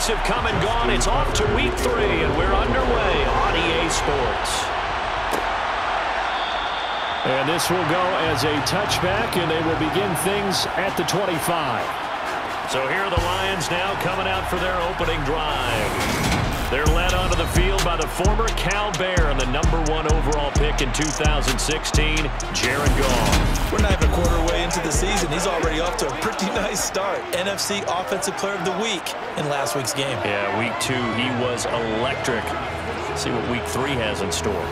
weeks have come and gone. It's off to week 3, and we're underway on EA Sports. And this will go as a touchback, and they will begin things at the 25. So here are the Lions now coming out for their opening drive. They're led onto the field by the former Cal Bear and the #1 overall pick in 2016, Jared Goff. We're not even a quarter way into the season. He's already off to a pretty nice start. NFC Offensive Player of the Week in last week's game. Yeah, week 2, he was electric. Let's see what week 3 has in store.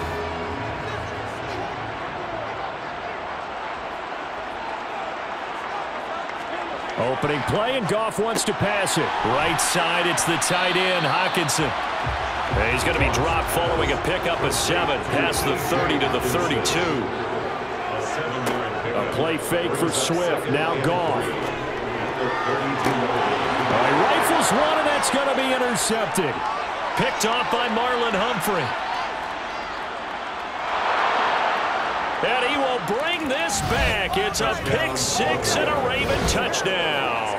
Opening play, and Goff wants to pass it. Right side, it's the tight end, Hockenson. He's going to be dropped following a pickup of 7 past the 30 to the 32. A play fake for Swift. Now Goff. He rifles one, and that's going to be intercepted. Picked off by Marlon Humphrey. And he will bring this back. It's a pick 6 and a Raven touchdown.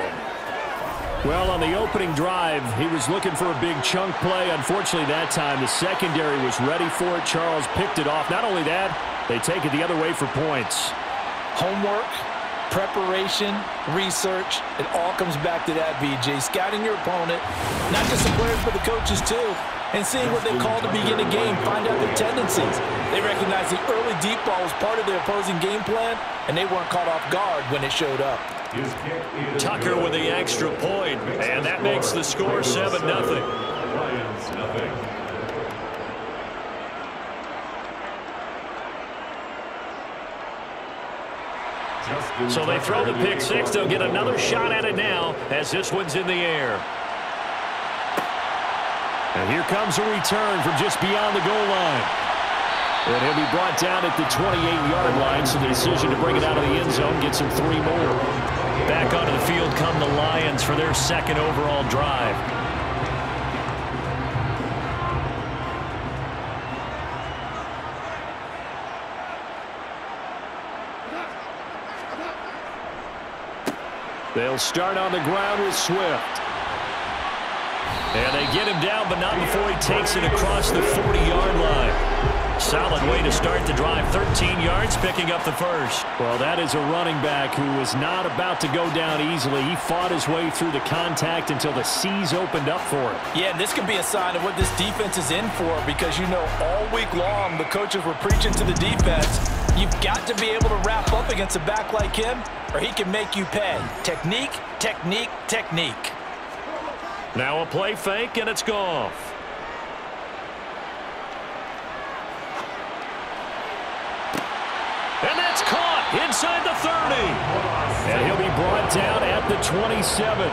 Well, on the opening drive, he was looking for a big chunk play. Unfortunately, that time, the secondary was ready for it. Charles picked it off. Not only that, they take it the other way for points. Homework, preparation, research, it all comes back to that, BJ. Scouting your opponent, not just the players, but the coaches too, and seeing what they call to begin a game, find out their tendencies. They recognize the early deep ball was part of their opposing game plan, and they weren't caught off guard when it showed up. Tucker with the extra point, and that makes the score 7-0. So they throw the pick 6. They'll get another shot at it now as this one's in the air. And here comes a return from just beyond the goal line. And he'll be brought down at the 28-yard line, so the decision to bring it out of the end zone gets him 3 more. Back onto the field come the Lions for their 2nd overall drive. They'll start on the ground with Swift. And they get him down, but not before he takes it across the 40-yard line. Solid way to start the drive. 13 yards, picking up the first. Well, that is a running back who was not about to go down easily. He fought his way through the contact until the seas opened up for him. Yeah, this could be a sign of what this defense is in for, because, you know, all week long the coaches were preaching to the defense, you've got to be able to wrap up against a back like him, or he can make you pay. Technique, technique, technique. Now a play fake, and it's Goff. And that's caught inside the 30. And he'll be brought down at the 27.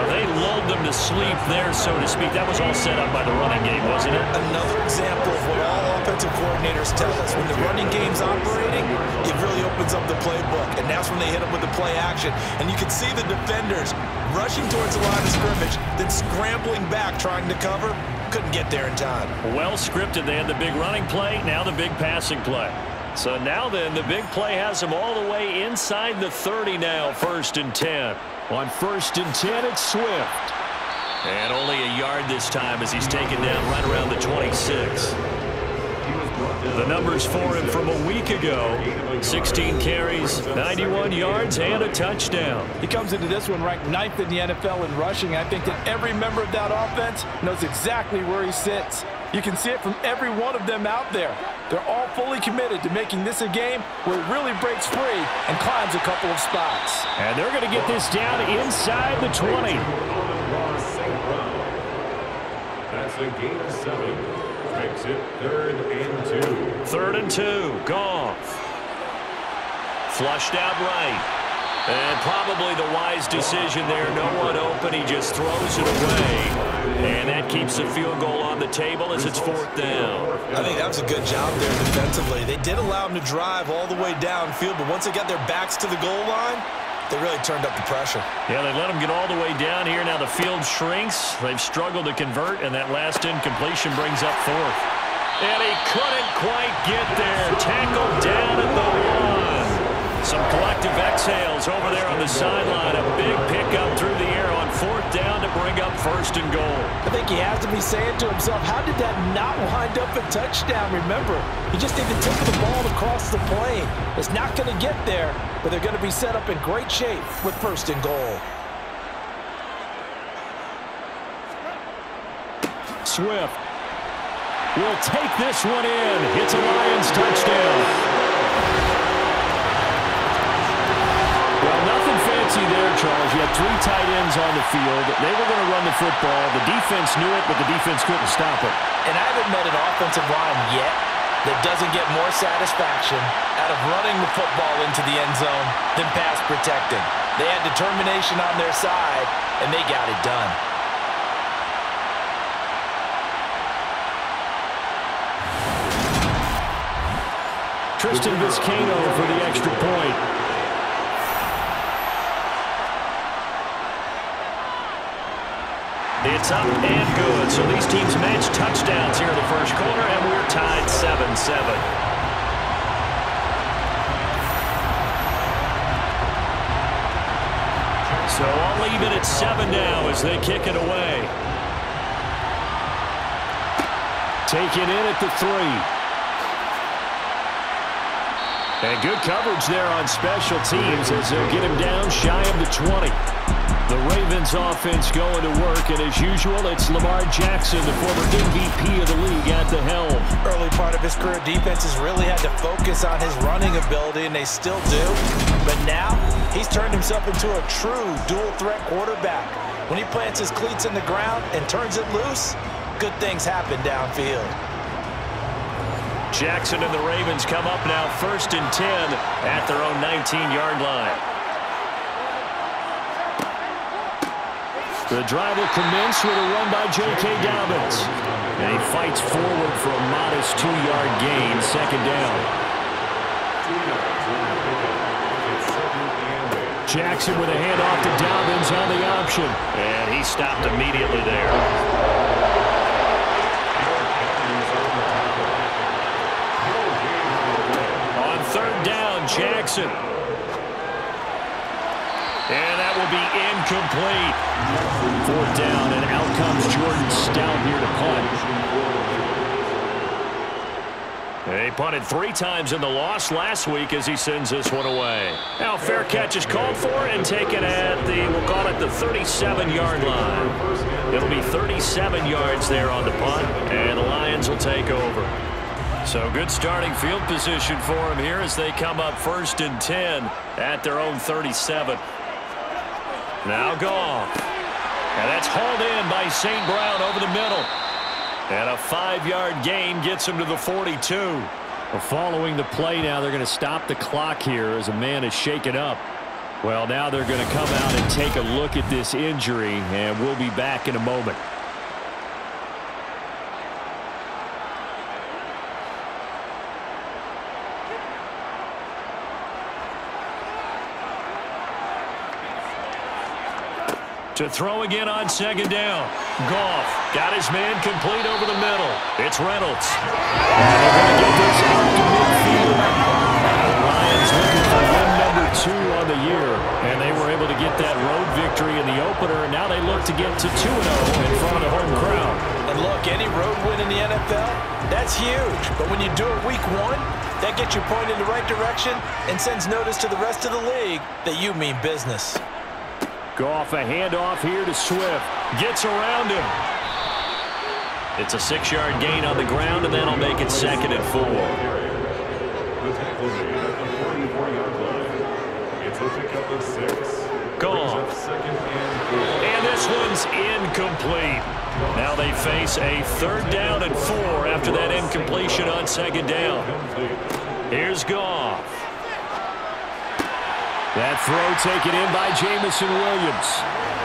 They lulled them to sleep there, so to speak. That was all set up by the running game, wasn't it? Another example of what all offensive coordinators tell us. When the running game's operating, it really opens up the playbook. And that's when they hit them with the play action. And you can see the defenders rushing towards the line of scrimmage, then scrambling back, trying to cover. Couldn't get there in time. Well scripted. They had the big running play, now the big passing play. So now then, the big play has them all the way inside the 30 now, 1st and 10. On 1st and 10, it's Swift. And only a yard this time as he's taken down right around the 26. The numbers for him from a week ago: 16 carries, 91 yards, and a touchdown. He comes into this one ranked 9th in the NFL in rushing. I think that every member of that offense knows exactly where he sits. You can see it from every one of them out there. They're all fully committed to making this a game where it really breaks free and climbs a couple of spots. And they're going to get this down inside the 20. That's a gain of 7. Makes it 3rd and 2. 3rd and 2. Goff. Flushed out right. And probably the wise decision there. No one open. He just throws it away. And that keeps the field goal on the table as it's 4th down. I think that was a good job there defensively. They did allow him to drive all the way downfield, but once they got their backs to the goal line, they really turned up the pressure. Yeah, they let him get all the way down here. Now the field shrinks. They've struggled to convert, and that last incompletion brings up 4th. And he couldn't quite get there. Tackled down at the 1. Some collective exhales over there on the sideline. A big pickup through the air on 4th down. first and goal. I think he has to be saying to himself, how did that not wind up a touchdown? Remember, he just did the tip of the ball across the plane. It's not going to get there, but they're going to be set up in great shape with first and goal. Swift will take this one in. It's a Lions touchdown. Well, nothing fancy there, Charles. You had 3 tight ends on the field. They were going to run the football. The defense knew it, but the defense couldn't stop it. And I haven't met an offensive line yet that doesn't get more satisfaction out of running the football into the end zone than pass protecting. They had determination on their side, and they got it done. Tristan Vizcaino for the extra point. It's up and good. So these teams match touchdowns here in the first quarter, and we're tied 7-7. So I'll leave it at 7 now as they kick it away. Taken in at the 3. And good coverage there on special teams as they'll get him down shy of the 20. The Ravens offense going to work, and as usual, it's Lamar Jackson, the former MVP of the league, at the helm. Early part of his career, defenses really had to focus on his running ability, and they still do. But now, he's turned himself into a true dual-threat quarterback. When he plants his cleats in the ground and turns it loose, good things happen downfield. Jackson and the Ravens come up now first and 10 at their own 19-yard line. The drive will commence with a run by J.K. Dobbins. And he fights forward for a modest 2-yard gain, second down. Jackson with a handoff to Dobbins on the option. And he stopped immediately there. Third down, Jackson. And that will be incomplete. 4th down, and out comes Jordan Stout here to punt. He punted 3 times in the loss last week as he sends this one away. Now fair catch is called for and taken at the, we'll call it the 37-yard line. It'll be 37 yards there on the punt, and the Lions will take over. So good starting field position for him here as they come up first and 10 at their own 37. Now Goff. And that's hauled in by St. Brown over the middle. And a 5-yard gain gets him to the 42. Well, following the play now, they're going to stop the clock here as a man is shaken up. Well, now they're going to come out and take a look at this injury, and we'll be back in a moment. To throw again on second down. Goff got his man complete over the middle. It's Reynolds. And they're going to get this out to midfield. The Lions looking for win number 2 on the year. And they were able to get that road victory in the opener. And now they look to get to 2-0 in front of the home crowd. And look, any road win in the NFL, that's huge. But when you do it week 1, that gets you pointed in the right direction and sends notice to the rest of the league that you mean business. Goff, a handoff here to Swift. Gets around him. It's a 6-yard gain on the ground, and that'll make it 2nd and 4. The tackle made at the 44-yard line. It's a pickup of 6. Goff. And this one's incomplete. Now they face a 3rd down and 4 after that incompletion on 2nd down. Here's Goff. That throw taken in by Jamison Williams.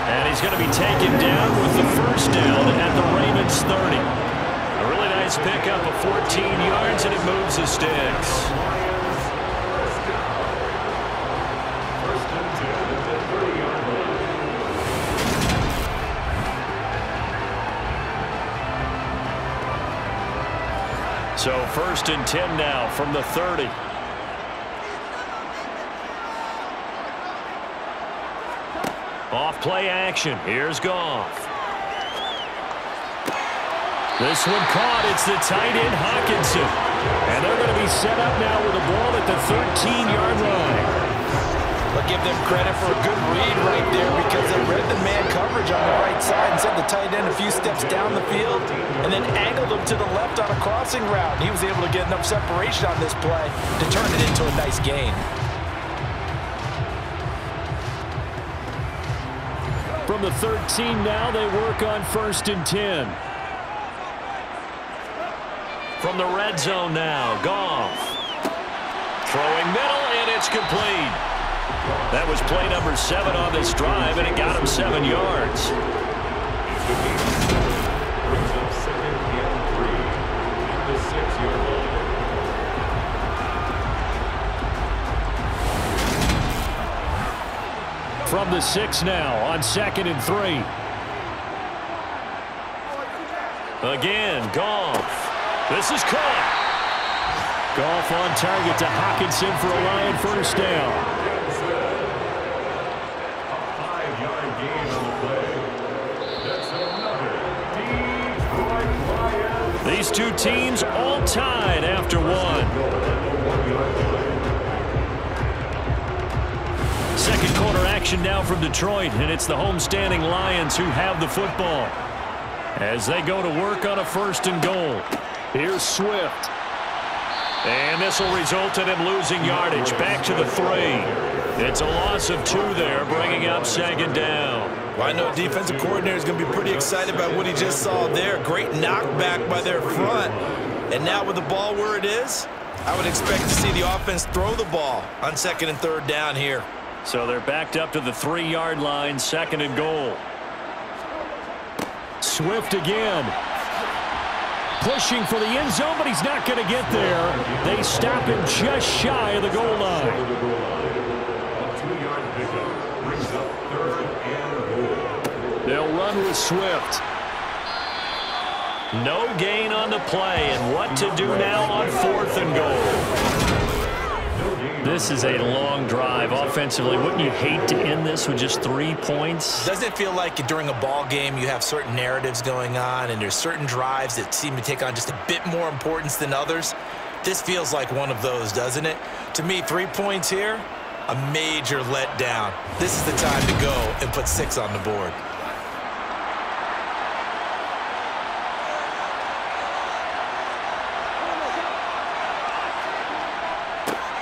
And he's going to be taken down with the 1st down at the Ravens 30. A really nice pickup of 14 yards, and it moves the sticks. So 1st and 10 now from the 30. Off play action. Here's Goff. This one caught. It's the tight end, Hawkinson. And they're going to be set up now with the ball at the 13-yard line. I'll give them credit for a good read right there because they read the man coverage on the right side and sent the tight end a few steps down the field and then angled him to the left on a crossing route. He was able to get enough separation on this play to turn it into a nice gain. From the 13 now, they work on 1st and 10. From the red zone now, Goff. Throwing middle, and it's complete. That was play number 7 on this drive, and it got him 7 yards. Brings up 2nd and 3 at the 6-yard line. From the 6 now on 2nd and 3. Again, Goff. This is caught. Goff on target to Hawkinson for a Lion first down. A 5-yard gain on the play. That's another Detroit Lions. These two teams all tied after one. Second quarter action now from Detroit, and it's the homestanding Lions who have the football as they go to work on a 1st and goal. Here's Swift. And this will result in him losing yardage. Back to the 3. It's a loss of 2 there, bringing up 2nd down. Well, I know defensive coordinator is going to be pretty excited about what he just saw there. Great knockback by their front. And now with the ball where it is, I would expect to see the offense throw the ball on 2nd and 3rd down here. So they're backed up to the 3-yard line, 2nd and goal. Swift again. Pushing for the end zone, but he's not going to get there. They stop him just shy of the goal line. A 2-yard pickup brings up 3rd and goal. They'll run with Swift. No gain on the play, and what to do now on 4th and goal. This is a long drive offensively. Wouldn't you hate to end this with just 3 points? Doesn't it feel like during a ball game you have certain narratives going on and there's certain drives that seem to take on just a bit more importance than others? This feels like one of those, doesn't it? To me, 3 points here, a major letdown. This is the time to go and put 6 on the board.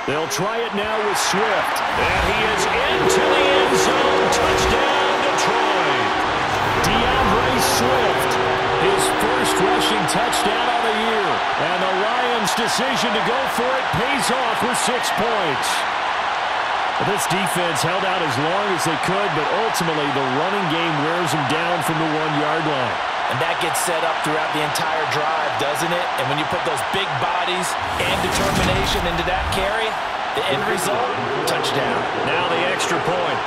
They'll try it now with Swift. And he is into the end zone. Touchdown, Detroit. DeAndre Swift, his first rushing touchdown of the year. And the Lions' decision to go for it pays off with 6 points. This defense held out as long as they could, but ultimately the running game wears them down from the 1-yard line. And that gets set up throughout the entire drive, doesn't it? And when you put those big bodies and determination into that carry, the end result, touchdown. Now the extra point.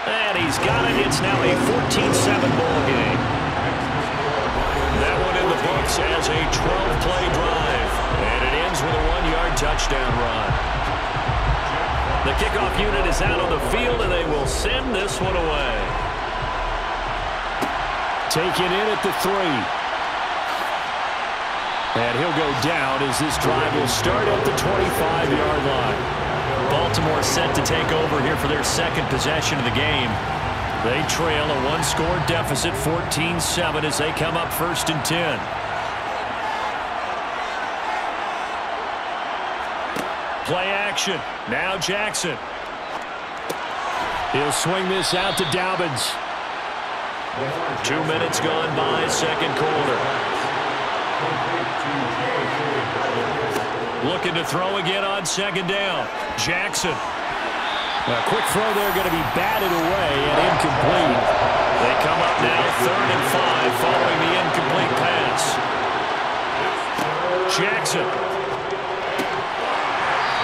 And he's got it. It's now a 14-7 ball game. That one in the books as a 12-play drive. And it ends with a 1-yard touchdown run. The kickoff unit is out on the field, and they will send this one away. Taken in at the 3. And he'll go down as this drive will start at the 25-yard line. Baltimore set to take over here for their 2nd possession of the game. They trail a 1-score deficit, 14-7, as they come up 1st and 10. Play action. Now Jackson. He'll swing this out to Dobbins. 2 minutes gone by, 2nd quarter. Looking to throw again on 2nd down. Jackson. A quick throw there, going to be batted away and incomplete. They come up now 3rd and 5 following the incomplete pass. Jackson.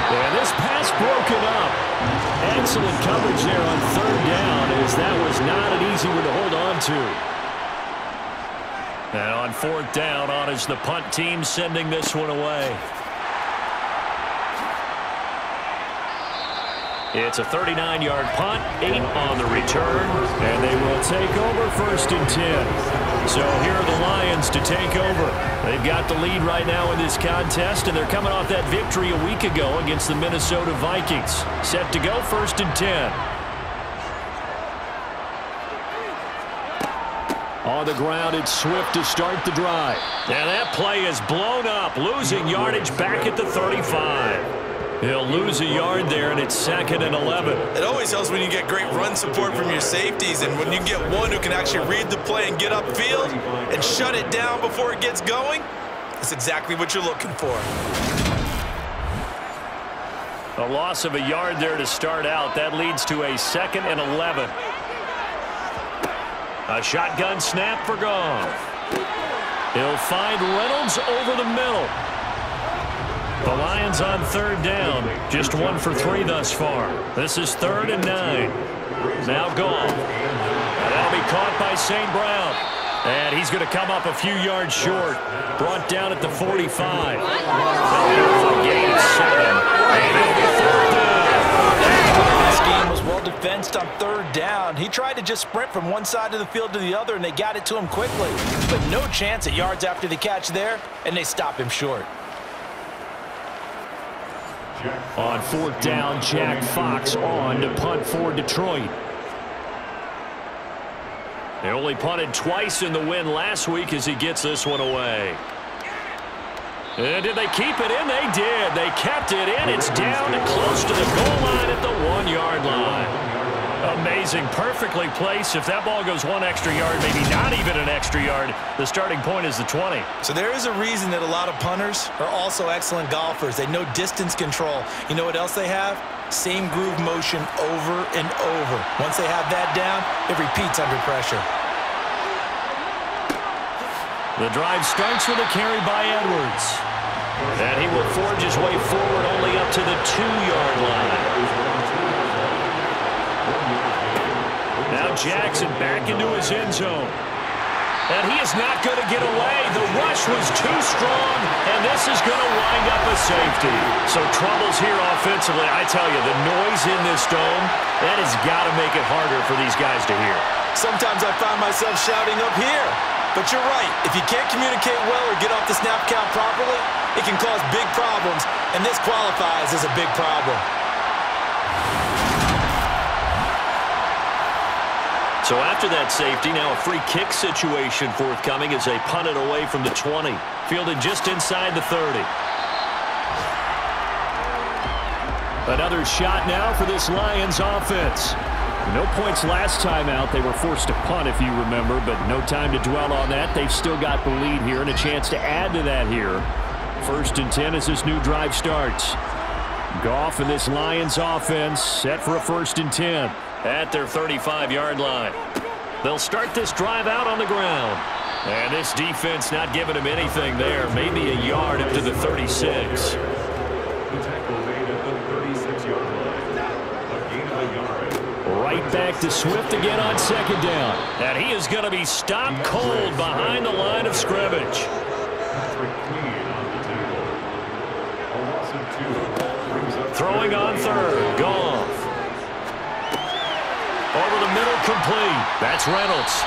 And this pass broken up. Excellent coverage there on 3rd down, as that was not an easy one to hold on to. And on 4th down, on is the punt team sending this one away. It's a 39-yard punt, 8 on the return. And they will take over 1st and 10. So here are the Lions to take over. They've got the lead right now in this contest, and they're coming off that victory a week ago against the Minnesota Vikings. Set to go 1st and 10. On the ground, it's Swift to start the drive. And that play is blown up, losing yardage back at the 35. He'll lose a yard there, and it's 2nd and 11. It always helps when you get great run support from your safeties, and when you get one who can actually read the play and get upfield and shut it down before it gets going, that's exactly what you're looking for. A loss of a yard there to start out. That leads to a 2nd and 11. A shotgun snap for Goff. He'll find Reynolds over the middle. The Lions on 3rd down. Just 1 for 3 thus far. This is 3rd and 9. Now Goff. And that'll be caught by St. Brown. And he's going to come up a few yards short. Brought down at the 45. A gain of 7. And it'll be 3rd down. This game was well defensed on 3rd down. He tried to just sprint from one side of the field to the other, and they got it to him quickly. But no chance at yards after the catch there, and they stop him short. On 4th down, Jack Fox on to punt for Detroit. They only punted twice in the win last week as he gets this one away. And did they keep it in? They did. They kept it in. It's down and close to the goal line at the 1-yard line. Amazing. Perfectly placed. If that ball goes 1 extra yard, maybe not even an extra yard, the starting point is the 20. So there is a reason that a lot of punters are also excellent golfers. They know distance control. You know what else they have? Same groove motion over and over. Once they have that down, it repeats under pressure. The drive starts with a carry by Edwards. And he will forge his way forward only up to the 2-yard line. Now Jackson back into his end zone. And he is not going to get away. The rush was too strong, and this is going to wind up a safety. So troubles here offensively. I tell you, the noise in this dome, that has got to make it harder for these guys to hear. Sometimes I find myself shouting up here. But you're right. If you can't communicate well or get off the snap count properly, it can cause big problems, and this qualifies as a big problem. So after that safety, now a free kick situation forthcoming as they punt it away from the 20. Fielded just inside the 30. Another shot now for this Lions offense. No points last time out. They were forced to punt, if you remember, but no time to dwell on that. They've still got the lead here and a chance to add to that here. 1st and 10 as this new drive starts. Goff and this Lions offense set for a 1st and 10. At their 35-yard line. They'll start this drive out on the ground. And this defense not giving him anything there. Maybe a yard up to the 36. The tackle made at the 36-yard line. A gain of a yard. Right back to Swift again on 2nd down. And he is going to be stopped cold behind the line of scrimmage. Throwing on 3rd. Goff. Over the middle, complete. That's Reynolds.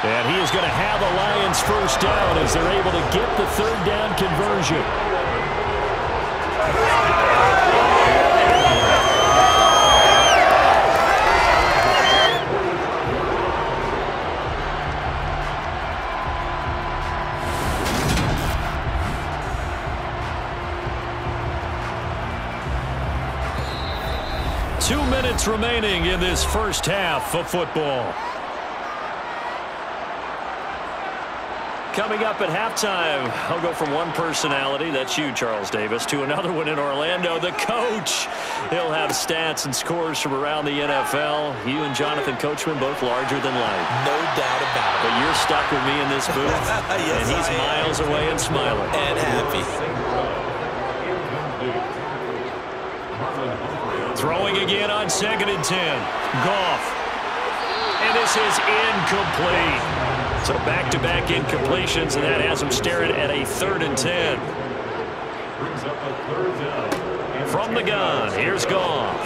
And he is going to have a Lions 1st down as they're able to get the 3rd down conversion. Remaining in this first half of football. Coming up at halftime, I'll go from one personality, that's you, Charles Davis, to another one in Orlando, the coach. He'll have stats and scores from around the NFL. You and Jonathan Coachman both larger than life. No doubt about it. But you're stuck with me in this booth, yes, and he's miles away and smiling. And happy. Throwing again on 2nd and 10. Goff. And this is incomplete. So back-to-back incompletions, and that has him staring at a 3rd and 10. From the gun, here's Goff.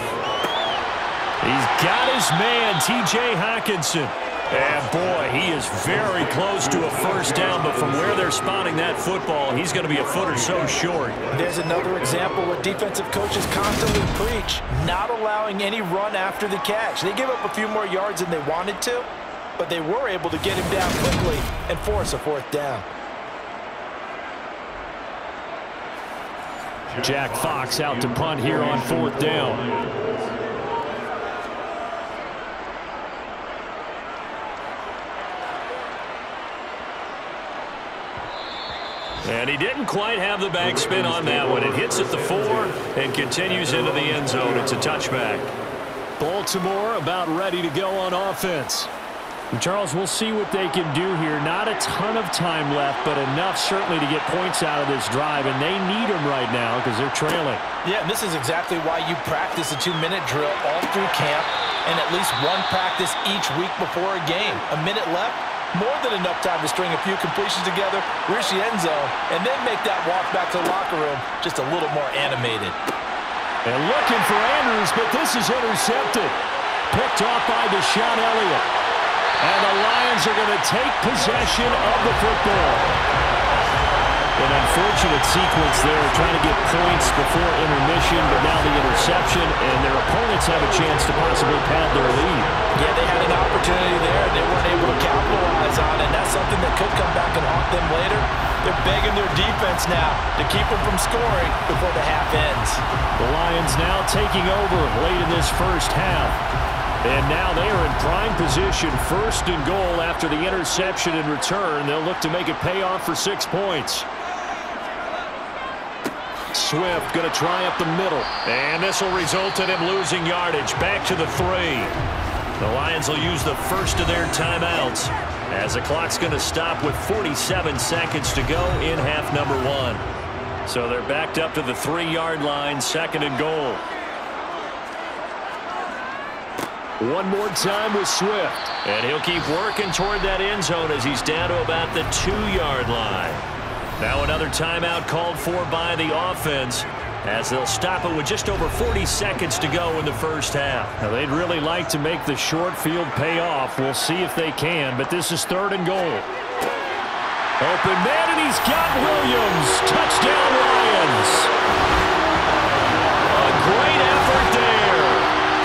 got his man, T.J. Hockenson. And, boy, he is very close to a first down, but from where they're spotting that football, he's going to be a foot or so short. There's another example what defensive coaches constantly preach, not allowing any run after the catch. They gave up a few more yards than they wanted to, but they were able to get him down quickly and force a fourth down. Jack Fox out to punt here on fourth down. And he didn't quite have the backspin on that one. It hits at the 4 and continues into the end zone. It's a touchback. Baltimore about ready to go on offense. And Charles, we'll see what they can do here. Not a ton of time left, but enough certainly to get points out of this drive, and they need them right now because they're trailing. Yeah, and this is exactly why you practice a 2-minute drill all through camp and at least one practice each week before a game. A minute left, more than enough time to string a few completions together, reach the end zone, and then make that walk back to the locker room just a little more animated. And looking for Andrews, but this is intercepted. Picked off by Deshaun Elliott. And the Lions are going to take possession of the football. An unfortunate sequence there, trying to get points before intermission, but now the interception, and their opponents have a chance to possibly pad their lead. Yeah, they had an opportunity there, and they weren't able to capitalize on it. That's something that could come back and haunt them later. They're begging their defense now to keep them from scoring before the half ends. The Lions now taking over late in this first half. And now they are in prime position, first and goal after the interception and return. They'll look to make it pay off for 6 points. Swift going to try up the middle. And this will result in him losing yardage. Back to the 3. The Lions will use the first of their timeouts as the clock's going to stop with 47 seconds to go in half number 1. So they're backed up to the 3-yard line, second and goal. One more time with Swift. And he'll keep working toward that end zone as he's down to about the 2-yard line. Now another timeout called for by the offense as they'll stop it with just over 40 seconds to go in the first half. Now they'd really like to make the short field pay off. We'll see if they can, but this is third and goal. Open man, and he's got Williams. Touchdown, Lions. A great effort there.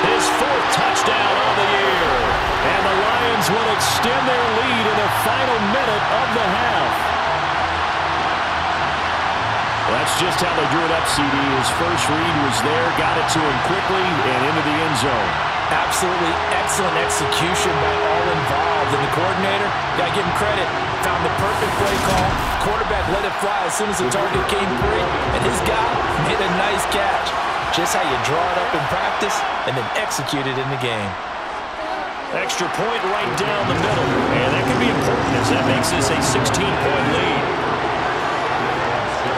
His 4th touchdown on the year. And the Lions will extend their lead in the final minute of the half. That's just how they drew it up, CD. His first read was there, got it to him quickly, and into the end zone. Absolutely excellent execution by all involved. And the coordinator, got to give him credit, found the perfect play call. Quarterback let it fly as soon as the target came free, and his guy made a nice catch. Just how you draw it up in practice and then execute it in the game. Extra point right down the middle. And that could be important as that makes this a 16-point lead.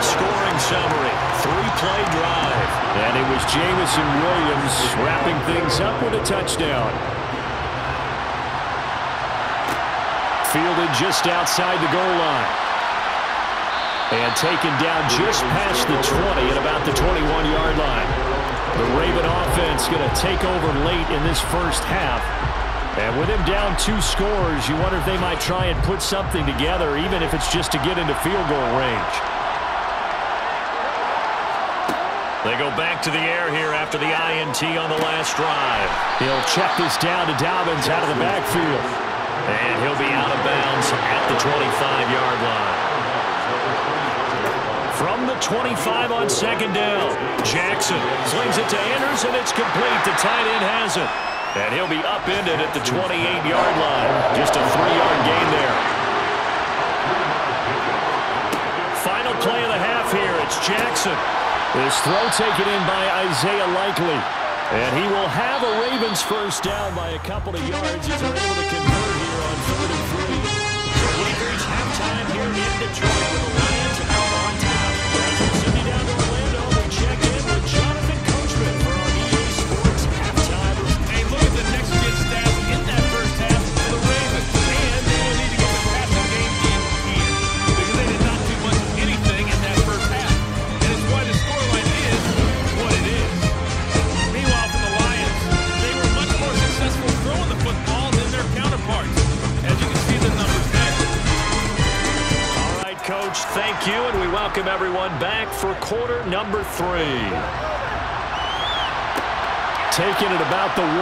Scoring summary, 3-play drive. And it was Jamison Williams wrapping things up with a touchdown. Fielded just outside the goal line. And taken down just past the 20 at about the 21-yard line. The Raven offense going to take over late in this first half. And with him down 2 scores, you wonder if they might try and put something together, even if it's just to get into field goal range. They go back to the air here after the INT on the last drive. He'll check this down to Dobbins out of the backfield. And he'll be out of bounds at the 25-yard line. From the 25 on second down, Jackson slings it to Anders, and it's complete. The tight end has it. And he'll be upended at the 28-yard line. Just a 3-yard gain there. Final play of the half here. It's Jackson. This throw taken in by Isaiah Likely. And he will have a Ravens first down by a couple of yards as they're able to convert here on 3rd and 3. We've reached halftime here in Detroit with the Lions out on top. As we send you down to Orlando, we check in with Jonathan Coachman for our EA Sports halftime. Hey, look at the next-gen stats in that first half for the Ravens. And they will need to get the passing game in here because they did not do much of anything in that first half. And it's why the scoreline is what it is. Meanwhile, for the Lions, they were much more successful welcome everyone back for quarter number 3. Taking it about the 1.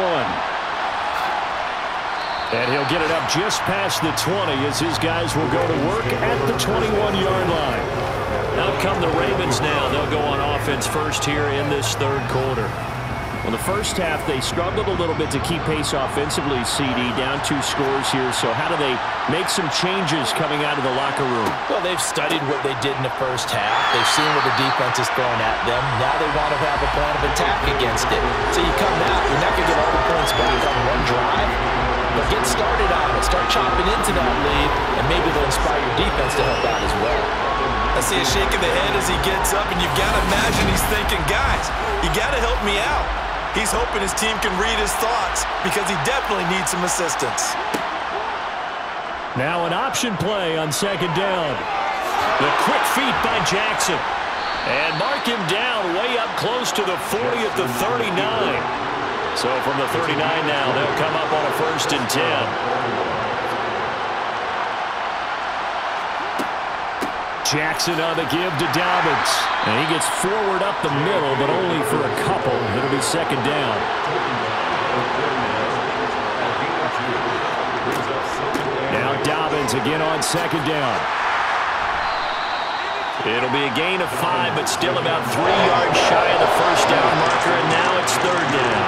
And he'll get it up just past the 20 as his guys will go to work at the 21-yard line. Out come the Ravens now. They'll go on offense first here in this third quarter. Well, the first half, they struggled a little bit to keep pace offensively, CD, down 2 scores here. So how do they make some changes coming out of the locker room? Well, they've studied what they did in the first half. They've seen what the defense is throwing at them. Now they want to have a plan of attack against it. So you come out, you're not going to get all the points back on one drive, but get started on it. Start chopping into that lead, and maybe they'll inspire your defense to help out as well. I see a shake of the head as he gets up, and you've got to imagine he's thinking, guys, you got to help me out. He's hoping his team can read his thoughts because he definitely needs some assistance. Now an option play on second down. The quick feet by Jackson. And mark him down way up close to the 40 at the 39. So from the 39 now, they'll come up on a 1st and 10. Jackson on the give to Dobbins. And he gets forward up the middle, but only for a couple. It'll be second down. Now Dobbins again on second down. It'll be a gain of 5, but still about 3 yards shy of the first down marker, and now it's third down.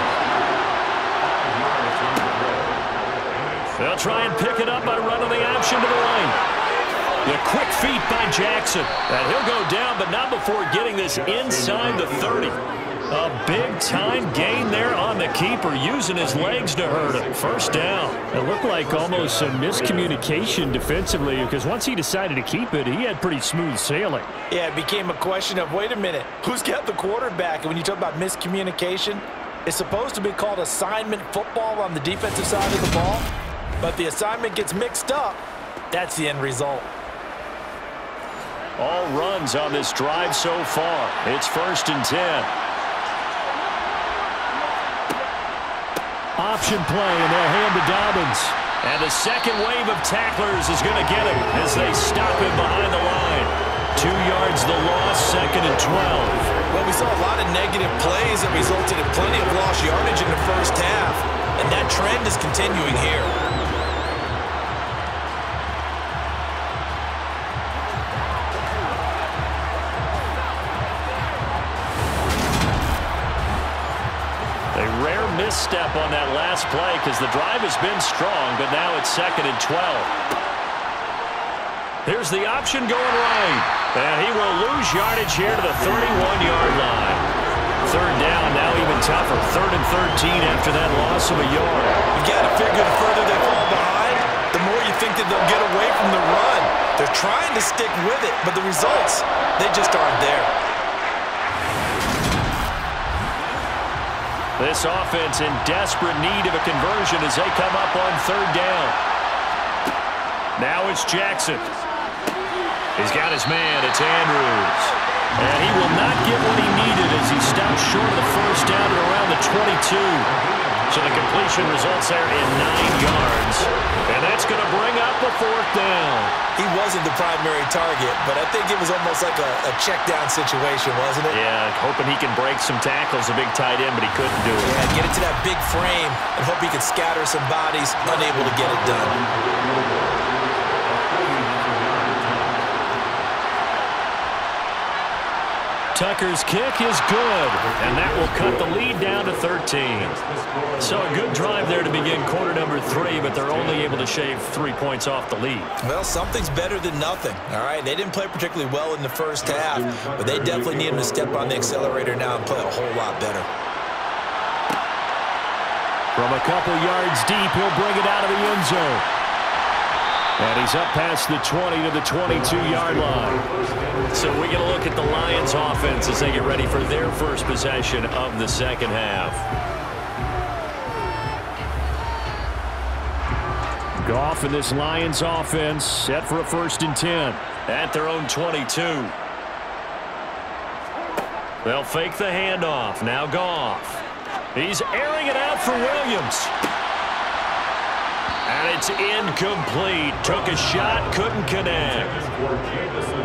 They'll try and pick it up by running the option to the right. The quick feet by Jackson. And he'll go down, but not before getting this inside the 30. A big-time gain there on the keeper, using his legs to hurt him. First down. It looked like almost some miscommunication defensively, because once he decided to keep it, he had pretty smooth sailing. Yeah, it became a question of, wait a minute, who's got the quarterback? And when you talk about miscommunication, it's supposed to be called assignment football on the defensive side of the ball. But the assignment gets mixed up. That's the end result. All runs on this drive so far. It's 1st and 10. Option play, and they'll hand to Dobbins. And the second wave of tacklers is going to get him as they stop him behind the line. 2 yards the loss, 2nd and 12. Well, we saw a lot of negative plays that resulted in plenty of lost yardage in the first half, and that trend is continuing here. Misstep on that last play because the drive has been strong, but now it's 2nd and 12. Here's the option going right, and he will lose yardage here to the 31-yard line. Third down, now even tougher. 3rd and 13 after that loss of a yard. You got to figure the further they fall behind, the more you think that they'll get away from the run. They're trying to stick with it, but the results, they just aren't there. This offense in desperate need of a conversion as they come up on 3rd down. Now it's Jackson. He's got his man. It's Andrews. And he will not get what he needed as he stops short of the first down at around the 22. So the completion results there in 9 yards. And that's going to bring up a 4th down. He wasn't the primary target, but I think it was almost like a check-down situation, wasn't it? Yeah, hoping he can break some tackles, a big tight end, but he couldn't do it. Yeah, get it to that big frame and hope he can scatter some bodies, unable to get it done. Tucker's kick is good, and that will cut the lead down to 13. So a good drive there to begin quarter number 3, but they're only able to shave 3 points off the lead. Well, something's better than nothing, all right? They didn't play particularly well in the first half, but they definitely need him to step on the accelerator now and play a whole lot better. From a couple yards deep, he'll bring it out of the end zone. And he's up past the 20 to the 22-yard line. So we get a look at the Lions offense as they get ready for their first possession of the second half. Goff and this Lions offense set for a 1st and 10. At their own 22. They'll fake the handoff. Now Goff. He's airing it out for Williams. And it's incomplete. Took a shot, couldn't connect.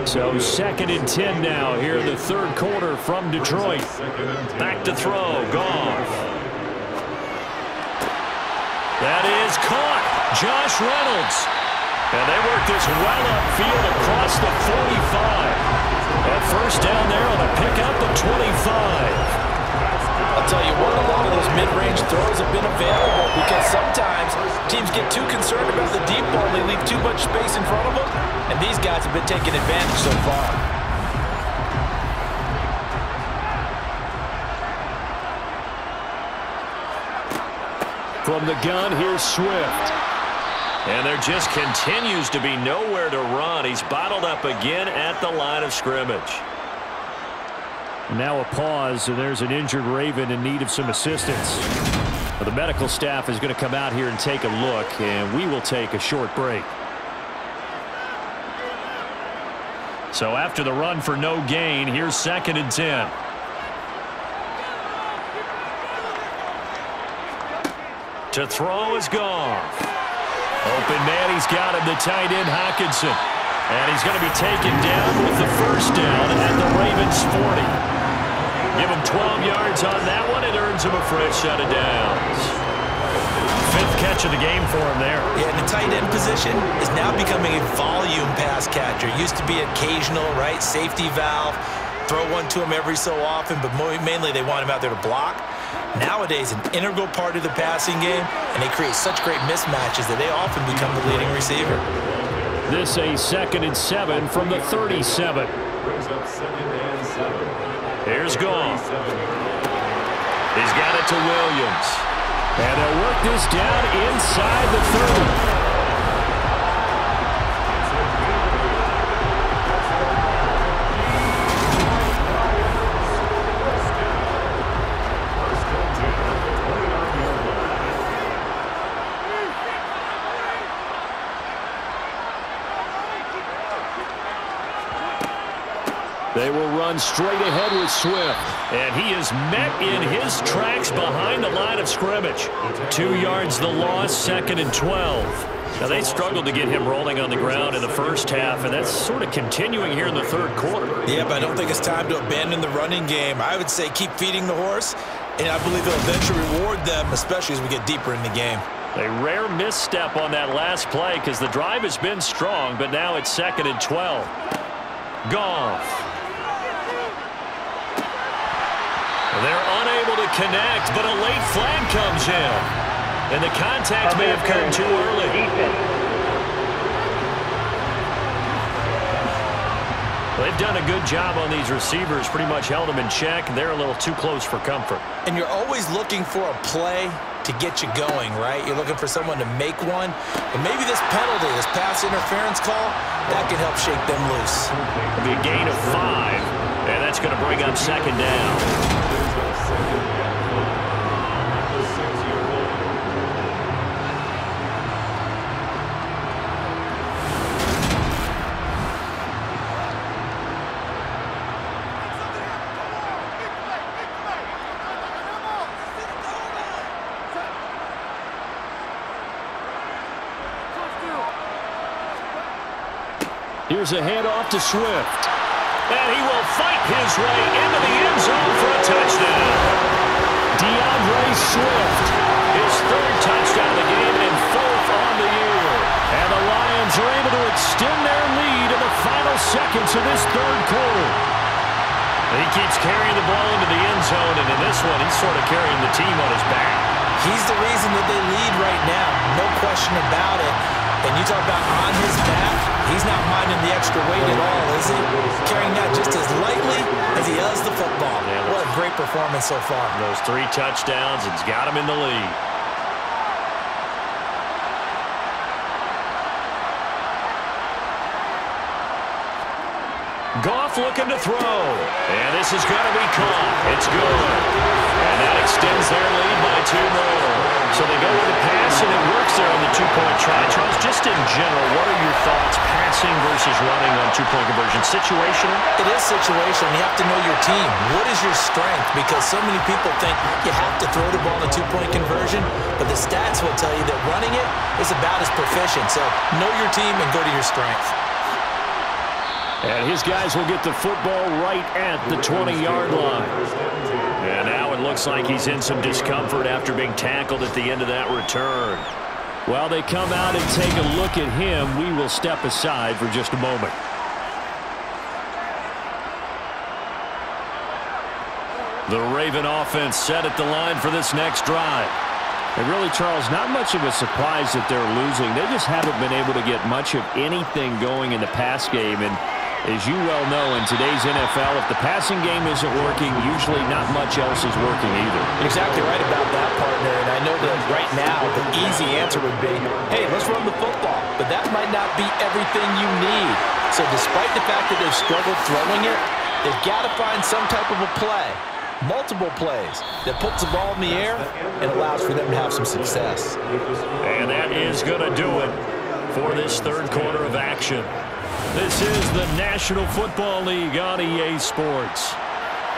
So 2nd and 10 now here in the third quarter from Detroit. Back to throw. Goff. That is caught. Josh Reynolds. And they work this well upfield across the 45. At first down there on a pickup of 25. I'll tell you what, a lot of those mid-range throws have been available because sometimes teams get too concerned about the deep ball. They leave too much space in front of them, and these guys have been taking advantage so far. From the gun, here's Swift. And there just continues to be nowhere to run. He's bottled up again at the line of scrimmage. Now a pause, and there's an injured Raven in need of some assistance. The medical staff is going to come out here and take a look, and we will take a short break. So after the run for no gain, here's 2nd and 10. To throw is Goff. Open man, he's got him, the tight end Hockenson. And he's going to be taken down with the first down at the Ravens 40. Give him 12 yards on that one. It earns him a fresh set of downs. 5th catch of the game for him there. Yeah, and the tight end position is now becoming a volume pass catcher. Used to be occasional, right? Safety valve. Throw one to him every so often, but mainly they want him out there to block. Nowadays, an integral part of the passing game, and they create such great mismatches that they often become the leading receiver. This a 2nd and 7 from the 37. Brings up 2nd and 7. Here's Goff. He's got it to Williams. And they'll work this down inside the 30. They will run straight ahead with Swift. And he is met in his tracks behind the line of scrimmage. 2 yards the loss, 2nd and 12. Now, they struggled to get him rolling on the ground in the first half, and that's sort of continuing here in the third quarter. Yeah, but I don't think it's time to abandon the running game. I would say keep feeding the horse, and I believe they'll eventually reward them, especially as we get deeper in the game. A rare misstep on that last play because the drive has been strong, but now it's 2nd and 12. Goff. They're unable to connect, but a late flag comes in. And the contact may have come too early. They've done a good job on these receivers, pretty much held them in check. They're a little too close for comfort. And you're always looking for a play to get you going, right? You're looking for someone to make one. But maybe this penalty, this pass interference call, that can help shake them loose. It'll be a gain of 5, and that's going to bring up 2nd down. Here's a handoff to Swift. And he will fight his way into the end zone for a touchdown. DeAndre Swift. His 3rd touchdown of the game and 4th on the year. And the Lions are able to extend their lead in the final seconds of this third quarter. He keeps carrying the ball into the end zone, and in this one, he's sort of carrying the team on his back. He's the reason that they lead right now. No question about it. And you talk about on his back, he's not minding the extra weight at all, is he? Carrying that just as lightly as he does the football. Yeah, what a great performance so far. Those 3 touchdowns, it's got him in the lead. Goff looking to throw. And this is going to be caught. It's good. And that extends their lead by 2 more. So they go with the pass, and it works there on the 2-point try. Charles, just just in general, what are your thoughts passing versus running on two-point conversion? Situational? It is situational. You have to know your team. What is your strength? Because so many people think you have to throw the ball in a two-point conversion, but the stats will tell you that running it is about as proficient. So know your team and go to your strength. And his guys will get the football right at the 20-yard line. And now it looks like he's in some discomfort after being tackled at the end of that return. While they come out and take a look at him, we will step aside for just a moment. The Raven offense set at the line for this next drive. And really, Charles, not much of a surprise that they're losing. They just haven't been able to get much of anything going in the pass game. And as you well know, in today's NFL, if the passing game isn't working, usually not much else is working either. Exactly right about that, partner. And I know that right now the easy answer would be, hey, let's run the football. But that might not be everything you need. So despite the fact that they've struggled throwing it, they've got to find some type of a play, multiple plays, that puts the ball in the air and allows for them to have some success. And that is going to do it for this third quarter of action. This is the National Football League on EA Sports.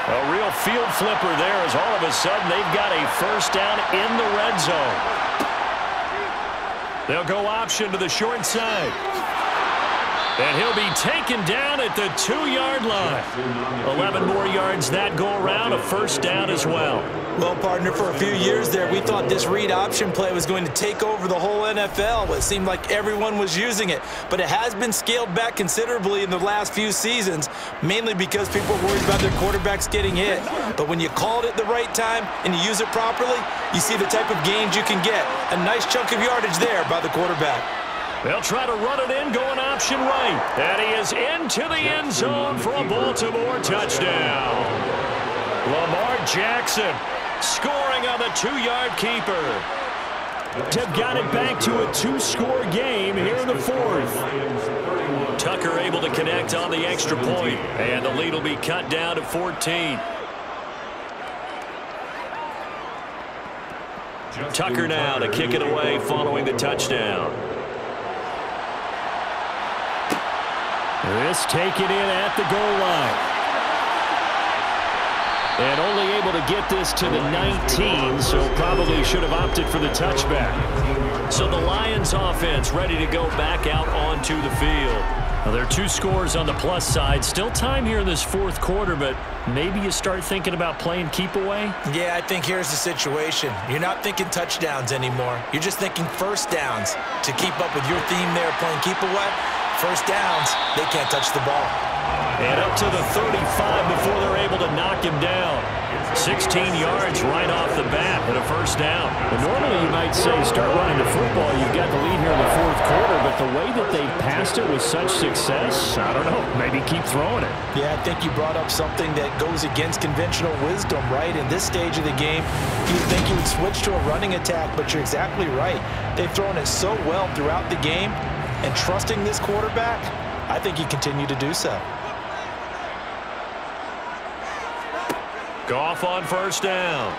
A real field flipper there as all of a sudden they've got a first down in the red zone. They'll go option to the short side. And he'll be taken down at the 2-yard line. 11 more yards that go around, a first down as well. Well, partner, for a few years there, we thought this read option play was going to take over the whole NFL. It seemed like everyone was using it, but it has been scaled back considerably in the last few seasons, mainly because people are worried about their quarterbacks getting hit. But when you call it at the right time and you use it properly, you see the type of gains you can get. A nice chunk of yardage there by the quarterback. They'll try to run it in, going option right. And he is into the end zone for a Baltimore touchdown. Lamar Jackson scoring on the 2-yard keeper. They've got it back to a 2-score game here in the fourth. Tucker able to connect on the extra point, and the lead will be cut down to 14. Tucker now to kick it away following the touchdown. This taken in at the goal line. And only able to get this to the 19, so probably should have opted for the touchback. So the Lions offense ready to go back out onto the field. Now there are 2 scores on the plus side. Still time here in this fourth quarter, but maybe you start thinking about playing keep away? Yeah, I think here's the situation. You're not thinking touchdowns anymore. You're just thinking first downs. To keep up with your theme there, playing keep away, first downs, they can't touch the ball. And up to the 35 before they're able to knock him down. 16 yards right off the bat and a first down. And normally you might say start running the football. You've got the lead here in the fourth quarter, but the way that they passed it with such success, I don't know, maybe keep throwing it. Yeah, I think you brought up something that goes against conventional wisdom, right? In this stage of the game, you'd think you would switch to a running attack, but you're exactly right. They've thrown it so well throughout the game, and trusting this quarterback, I think you continue to do so. Goff on first down.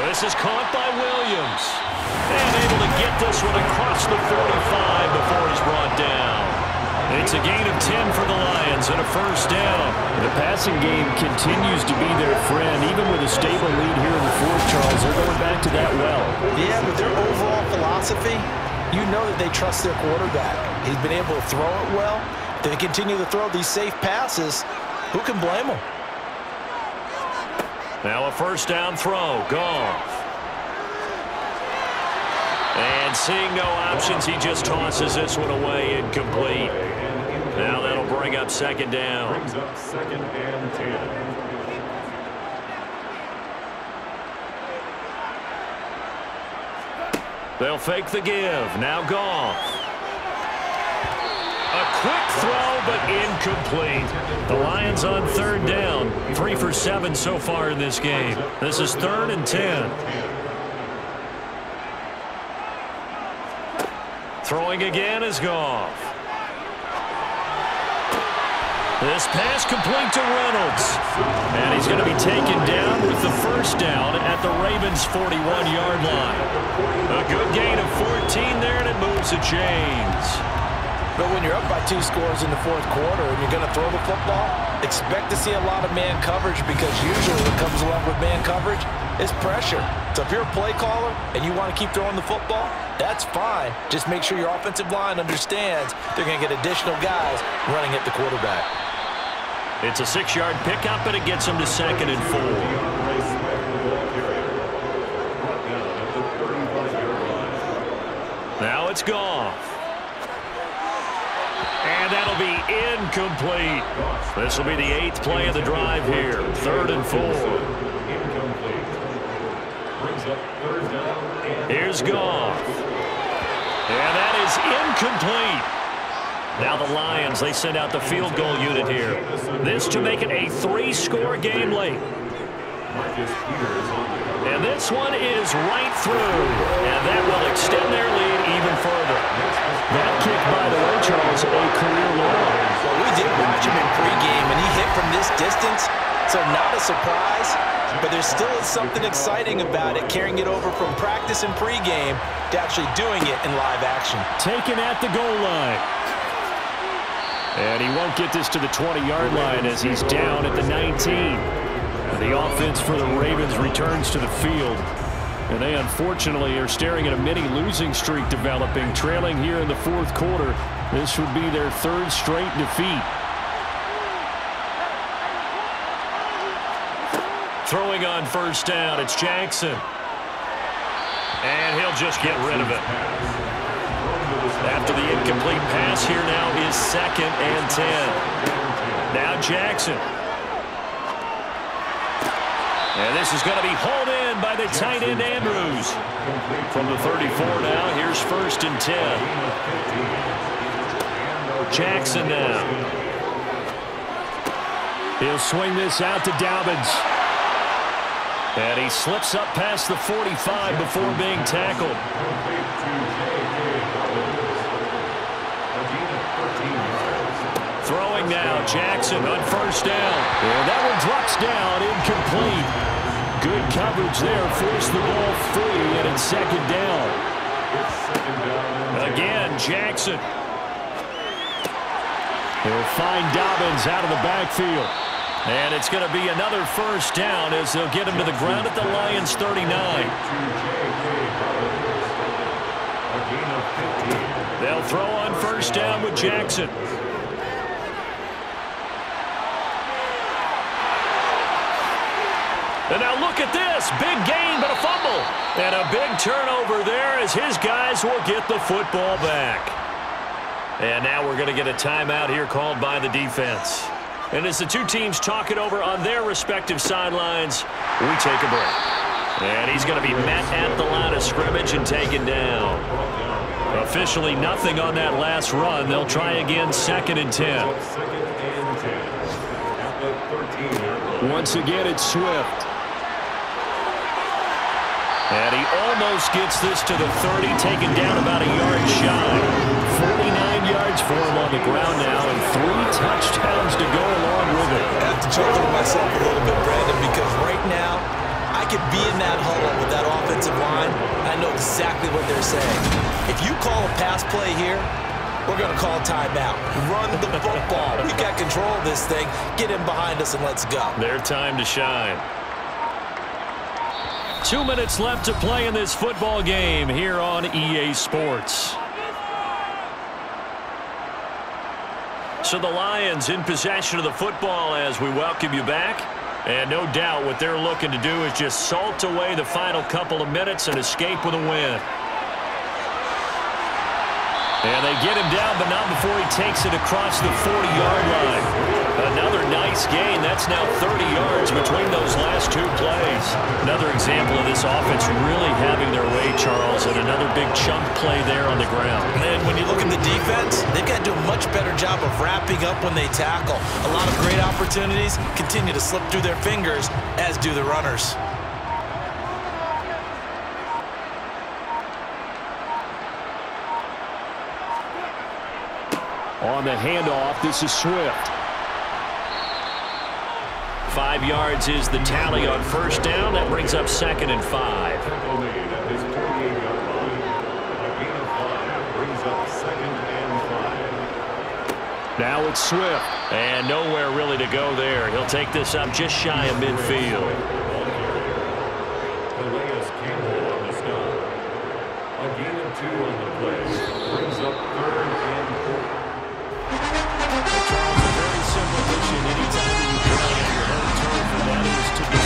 This is caught by Williams. And able to get this one across the 45 before he's brought down. It's a gain of 10 for the Lions and a first down. The passing game continues to be their friend. Even with a stable lead here in the fourth, Charles, they're going back to that well. Yeah, with their overall philosophy, you know that they trust their quarterback. He's been able to throw it well. They continue to throw these safe passes. Who can blame them? Now a first down throw. Goff. And seeing no options, he just tosses this one away incomplete. Now that'll bring up second down. Brings up second and 10. They'll fake the give. Now Goff. A quick throw, but incomplete. The Lions on third down. 3 for 7 so far in this game. This is 3rd and 10. Throwing again is Goff. This pass complete to Reynolds. And he's going to be taken down with the first down at the Ravens' 41-yard line. A good gain of 14 there, and it moves the chains. But when you're up by 2 scores in the fourth quarter and you're going to throw the football, expect to see a lot of man coverage, because usually what comes along with man coverage is pressure. So if you're a play caller and you want to keep throwing the football, that's fine. Just make sure your offensive line understands they're going to get additional guys running at the quarterback. It's a 6-yard pickup, and it gets him to 2nd and 4. Now it's Goff. And that'll be incomplete. This will be the 8th play of the drive here. 3rd and 4. Here's Goff. And that is incomplete. Now the Lions, they send out the field goal unit here. This to make it a 3-score game late. And this one is right through. And that will extend their lead even further. That kick, by the way, Charles, a career low. Well, we did watch him in pregame, and he hit from this distance, so not a surprise. But there still is something exciting about it, carrying it over from practice and pregame to actually doing it in live action. Taken at the goal line. And he won't get this to the 20-yard line as he's down at the 19. The offense for the Ravens returns to the field. And they, unfortunately, are staring at a mini losing streak developing, trailing here in the fourth quarter. This would be their 3rd straight defeat. Throwing on first down, it's Jackson. And he'll just get rid of it. After the incomplete pass, here now is 2nd and 10. Now Jackson. And this is going to be hauled in by the tight end Andrews. From the 34 now, here's 1st and 10. Jackson now. He'll swing this out to Dobbins. And he slips up past the 45 before being tackled. Throwing now, Jackson on first down. And that one drops down, incomplete. Good coverage there, forced the ball free, and it's 2nd down. Again, Jackson. He'll find Dobbins out of the backfield. And it's going to be another first down as they'll get him to the ground at the Lions' 39. They'll throw on first down with Jackson. And now look at this. Big gain, but a fumble. And a big turnover there as his guys will get the football back. And now we're going to get a timeout here called by the defense. And as the two teams talk it over on their respective sidelines, we take a break. And he's going to be met at the line of scrimmage and taken down. Officially nothing on that last run. They'll try again, 2nd and 10. Once again, it's Swift. And he almost gets this to the 30, taken down about a yard shy. 49 yards for him on the ground now, and 3 touchdowns to go along with it. I have to chuckle to myself a little bit, Brandon, because right now, I could be in that huddle with that offensive line, and I know exactly what they're saying. If you call a pass play here, we're going to call timeout. Run the football. We've got control of this thing. Get in behind us and let's go. Their time to shine. 2 minutes left to play in this football game here on EA Sports. So the Lions in possession of the football as we welcome you back. And no doubt what they're looking to do is just salt away the final couple of minutes and escape with a win. And they get him down, but not before he takes it across the 40-yard line. Another nice gain. That's now 30 yards between those last 2 plays. Another example of this offense really having their way, Charles, and another big chunk play there on the ground. And when you look at the defense, they've got to do a much better job of wrapping up when they tackle. A lot of great opportunities continue to slip through their fingers, as do the runners. On the handoff, this is Swift. 5 yards is the tally on first down. That brings up 2nd and 5. Tackle made at his 28-yard line. A gain of 5 brings up 2nd and 5. Now it's Swift. And nowhere really to go there. He'll take this up just shy of midfield. Campbell on the stop. A gain of 2 on the play. Brings up 3rd and 4. Very simple mission anytime that you play on your home turf, and that is to be